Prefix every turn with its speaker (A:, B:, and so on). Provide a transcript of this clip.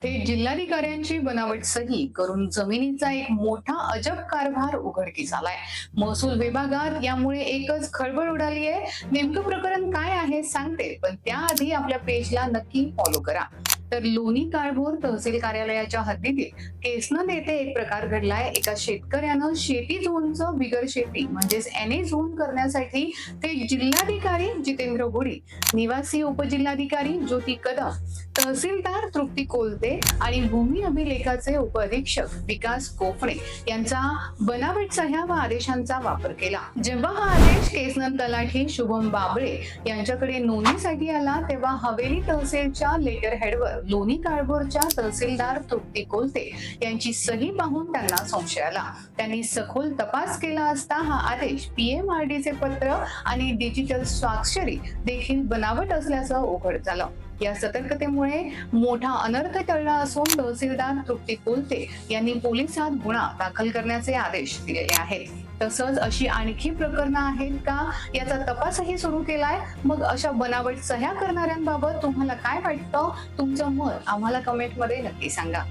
A: थेट जिल्हाधिकाऱ्यांची बनावट सही करून जमिनीचा एक मोठा अजब कारभार उघडकीस आलाय. महसूल विभागात यामुळे एकच खळबळ उडाली आहे. नेमकं प्रकरण काय आहे सांगते, पण त्याआधी आपल्या पेजला नक्की फॉलो करा. तर लोणी काळभोर तहसील कार्यालयाच्या हद्दीतील केसनद येथे एक प्रकार घडलाय. एका शेतकऱ्यानं शेती झोनचं बिगर शेती म्हणजेच NA झोन करण्यासाठी ते जिल्हाधिकारी जितेंद्र गुडी, निवासी उपजिल्हाधिकारी ज्योती कदम, तहसीलदार तृप्ती कोलते आणि भूमी अभिलेखाचे उपअधीक्षक विकास कोफणे यांचा बनावट सह्या व आदेशांचा वापर केला. जेव्हा हा आदेश केसनद तलाठी शुभम बाबळे यांच्याकडे नोंदणीसाठी आला, तेव्हा हवेली तहसीलच्या लेटर हेडवर लोणी काळभोरच्या तहसीलदार तृप्ती कोलते यांची सही पाहून त्यांना संशय आला. त्यांनी सखोल तपास केला असता हा आदेश PMRD चे पत्र आणि डिजिटल स्वाक्षरी देखील बनावट असल्याचं उघड झालं. या सतर्कतेमुळे मोठा अनर्थ टळला असून तहसीलदार तृप्ती कोलते यांनी पोलिसात गुन्हा दाखल करण्याचे आदेश दिलेले आहेत. तसंच अशी आणखी प्रकरणं आहेत का याचा तपासही सुरू केलाय. मग अशा बनावट सह्या करणाऱ्यांबाबत तुम्हाला काय वाटतं? तुमचं मत आम्हाला कमेंटमध्ये नक्की सांगा.